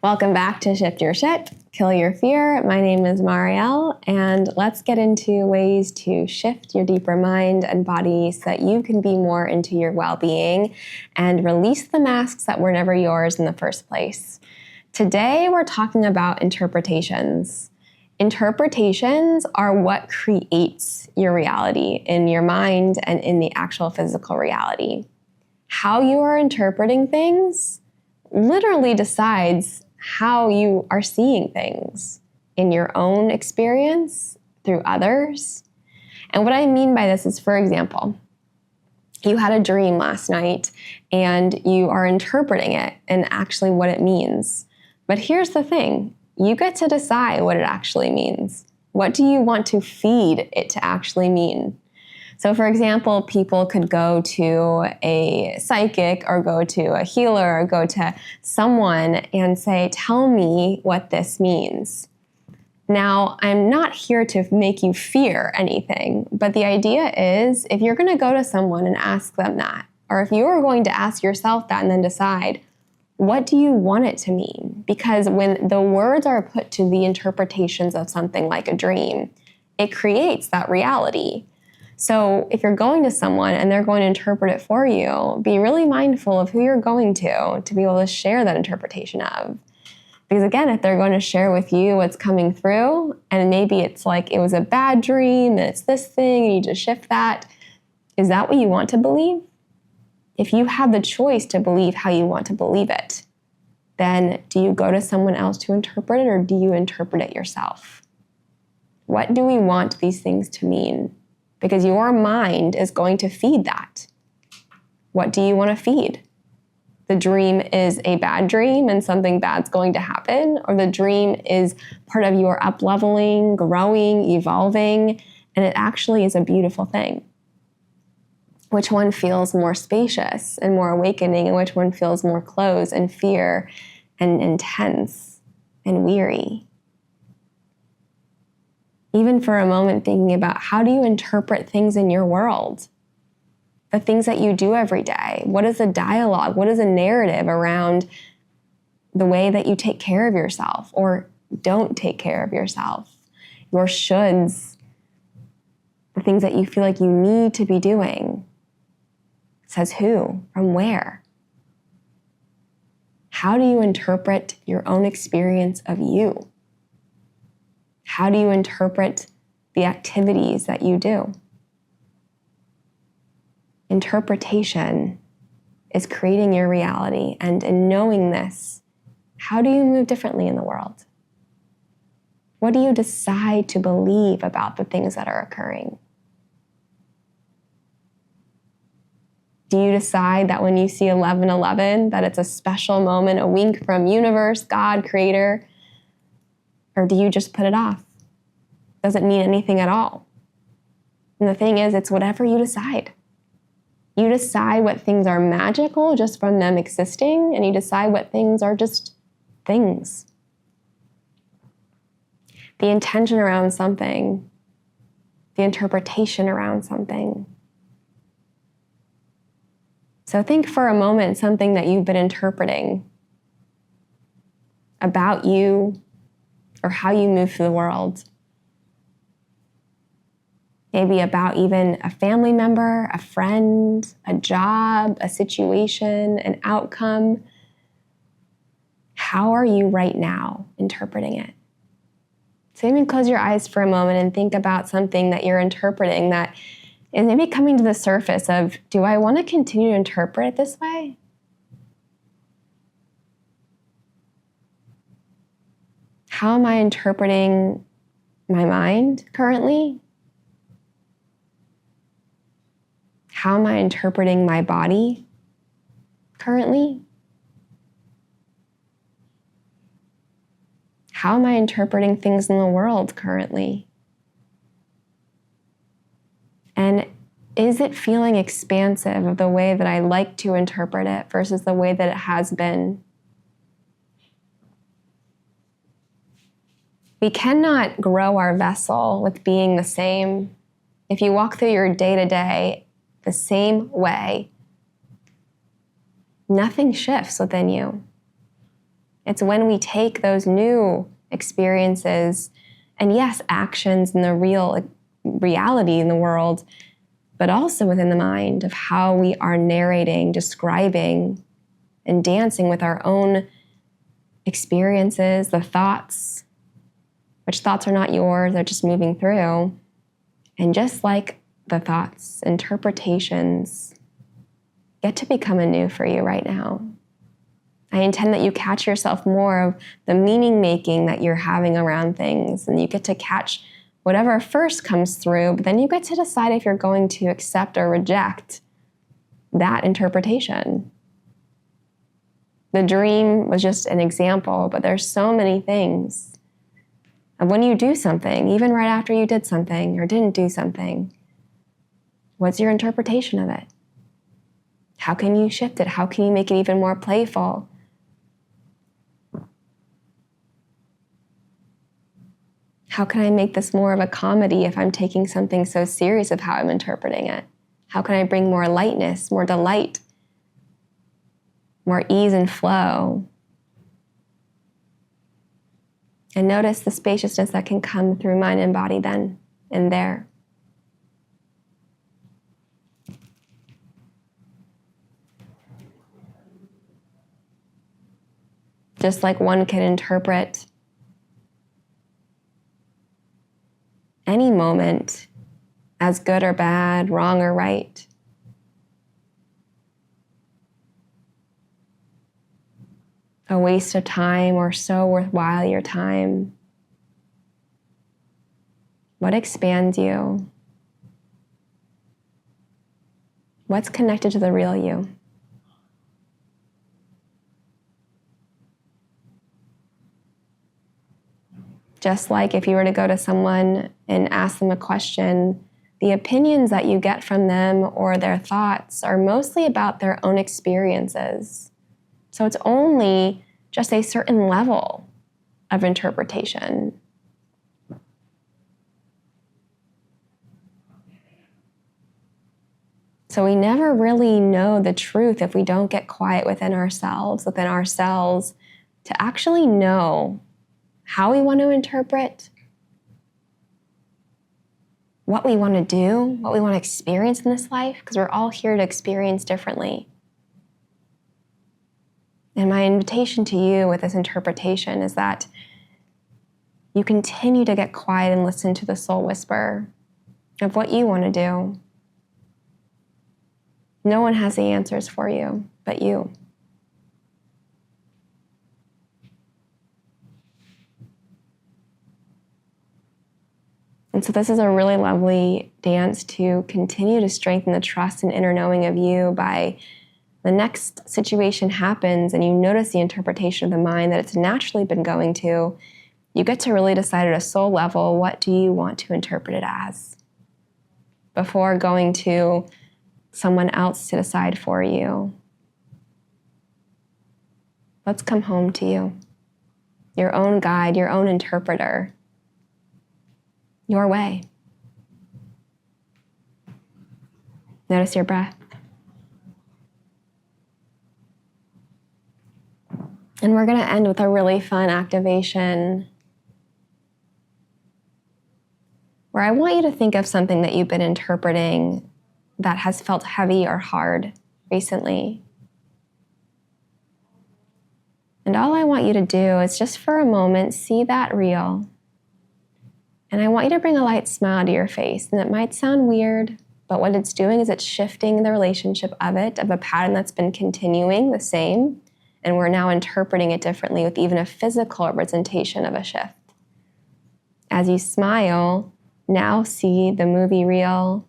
Welcome back to Shift Your Shit, Kill Your Fear. My name is Marielle, and let's get into ways to shift your deeper mind and body so that you can be more into your well-being and release the masks that were never yours in the first place. Today, we're talking about interpretations. Interpretations are what creates your reality in your mind and in the actual physical reality. How you are interpreting things literally decides how you are seeing things in your own experience, through others. And what I mean by this is, for example, you had a dream last night and you are interpreting it and actually what it means. But here's the thing, you get to decide what it actually means. What do you want to feed it to actually mean? So for example, people could go to a psychic or go to a healer or go to someone and say, tell me what this means. Now, I'm not here to make you fear anything, but the idea is if you're going to go to someone and ask them that, or if you are going to ask yourself that and then decide, what do you want it to mean? Because when the words are put to the interpretations of something like a dream, it creates that reality. So if you're going to someone and they're going to interpret it for you, be really mindful of who you're going to be able to share that interpretation of. Because again, if they're going to share with you what's coming through, and maybe it's like it was a bad dream and it's this thing and you just shift that, is that what you want to believe? If you have the choice to believe how you want to believe it, then do you go to someone else to interpret it or do you interpret it yourself? What do we want these things to mean? Because your mind is going to feed that. What do you want to feed? The dream is a bad dream and something bad's going to happen, or the dream is part of your up-leveling, growing, evolving, and it actually is a beautiful thing. Which one feels more spacious and more awakening, and which one feels more closed and fear and intense and weary? Even for a moment thinking about how do you interpret things in your world? The things that you do every day. What is a dialogue? What is a narrative around the way that you take care of yourself or don't take care of yourself? Your shoulds, the things that you feel like you need to be doing. Says who? From where? How do you interpret your own experience of you? How do you interpret the activities that you do? Interpretation is creating your reality, and in knowing this, how do you move differently in the world? What do you decide to believe about the things that are occurring? Do you decide that when you see 11:11 that it's a special moment, a wink from universe, God, creator? Or do you just put it off? Doesn't mean anything at all. And the thing is, it's whatever you decide. You decide what things are magical just from them existing, and you decide what things are just things. The intention around something, the interpretation around something. So think for a moment something that you've been interpreting about you or how you move through the world. Maybe about even a family member, a friend, a job, a situation, an outcome. How are you right now interpreting it? So even close your eyes for a moment and think about something that you're interpreting that is maybe coming to the surface of, do I want to continue to interpret it this way? How am I interpreting my mind currently? How am I interpreting my body currently? How am I interpreting things in the world currently? And is it feeling expansive of the way that I like to interpret it versus the way that it has been? We cannot grow our vessel with being the same. If you walk through your day-to-day the same way, nothing shifts within you. It's when we take those new experiences and, yes, actions in the real reality in the world, but also within the mind of how we are narrating, describing, and dancing with our own experiences, the thoughts, which thoughts are not yours, they're just moving through. And just like the thoughts, interpretations get to become anew for you right now. I intend that you catch yourself more of the meaning making that you're having around things, and you get to catch whatever first comes through, but then you get to decide if you're going to accept or reject that interpretation. The dream was just an example, but there's so many things. And when you do something, even right after you did something or didn't do something, what's your interpretation of it? How can you shift it? How can you make it even more playful? How can I make this more of a comedy if I'm taking something so serious of how I'm interpreting it? How can I bring more lightness, more delight, more ease and flow? And notice the spaciousness that can come through mind and body then and there. Just like one can interpret any moment as good or bad, wrong or right. A waste of time or so worthwhile your time. What expands you? What's connected to the real you? Just like if you were to go to someone and ask them a question, the opinions that you get from them or their thoughts are mostly about their own experiences. So it's only just a certain level of interpretation. So we never really know the truth if we don't get quiet within ourselves to actually know how we want to interpret, what we want to do, what we want to experience in this life, because we're all here to experience differently. And my invitation to you with this interpretation is that you continue to get quiet and listen to the soul whisper of what you want to do. No one has the answers for you but you. And so this is a really lovely dance to continue to strengthen the trust and inner knowing of you by the next situation happens and you notice the interpretation of the mind that it's naturally been going to, you get to really decide at a soul level, what do you want to interpret it as? Before going to someone else to decide for you. Let's come home to you. Your own guide, your own interpreter. Your way. Notice your breath. And we're going to end with a really fun activation where I want you to think of something that you've been interpreting that has felt heavy or hard recently. And all I want you to do is just for a moment, see that real. And I want you to bring a light smile to your face. And it might sound weird, but what it's doing is it's shifting the relationship of a pattern that's been continuing the same. And we're now interpreting it differently with even a physical representation of a shift. As you smile, now see the movie reel.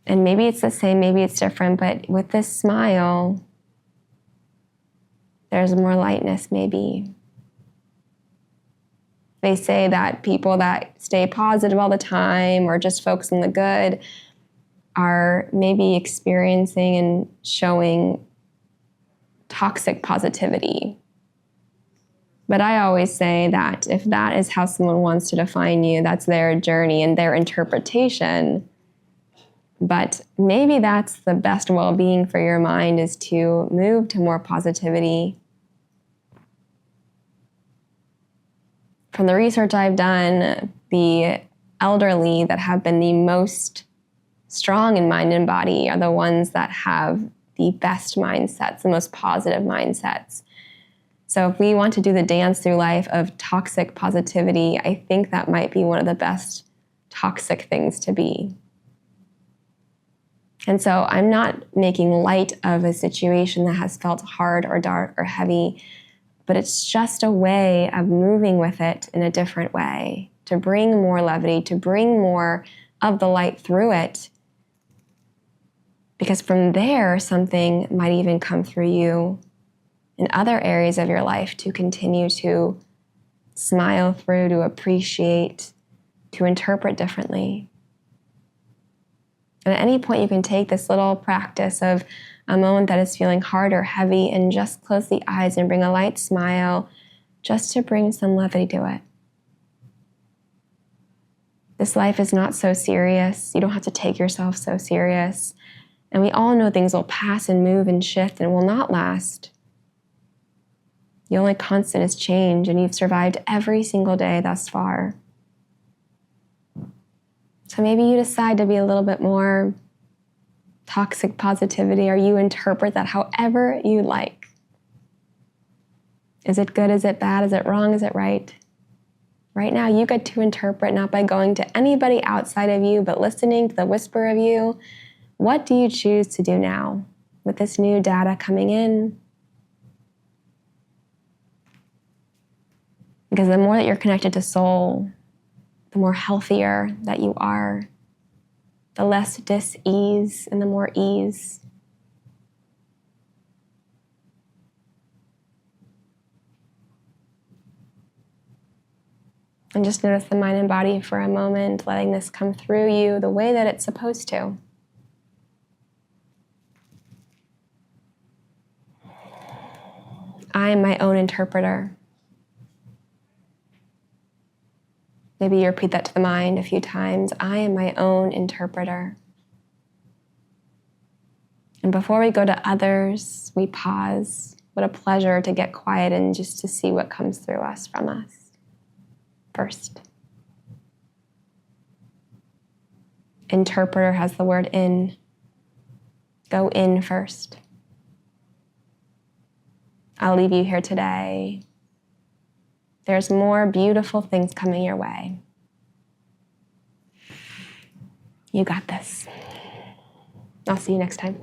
And maybe it's the same, maybe it's different, but with this smile, there's more lightness maybe. They say that people that stay positive all the time or just focus on the good are maybe experiencing and showing toxic positivity. But I always say that if that is how someone wants to define you, that's their journey and their interpretation. But maybe that's the best well-being for your mind, is to move to more positivity. From the research I've done, the elderly that have been the most strong in mind and body are the ones that have the best mindsets, the most positive mindsets. So if we want to do the dance through life of toxic positivity, I think that might be one of the best toxic things to be. And so I'm not making light of a situation that has felt hard or dark or heavy, but it's just a way of moving with it in a different way, to bring more levity, to bring more of the light through it. Because from there, something might even come through you in other areas of your life to continue to smile through, to appreciate, to interpret differently. And at any point, you can take this little practice of a moment that is feeling hard or heavy and just close the eyes and bring a light smile, just to bring some levity to it. This life is not so serious. You don't have to take yourself so serious. And we all know things will pass and move and shift and will not last. The only constant is change, and you've survived every single day thus far. So maybe you decide to be a little bit more toxic positivity, or you interpret that however you like. Is it good? Is it bad? Is it wrong? Is it right? Right now, you get to interpret, not by going to anybody outside of you, but listening to the whisper of you. What do you choose to do now with this new data coming in? Because the more that you're connected to soul, the more healthier that you are, the less dis-ease and the more ease. And just notice the mind and body for a moment, letting this come through you the way that it's supposed to. I am my own interpreter. Maybe you repeat that to the mind a few times. I am my own interpreter. And before we go to others, we pause. What a pleasure to get quiet and just to see what comes through us from us first. Interpreter has the word in. Go in first. I'll leave you here today. There's more beautiful things coming your way. You got this. I'll see you next time.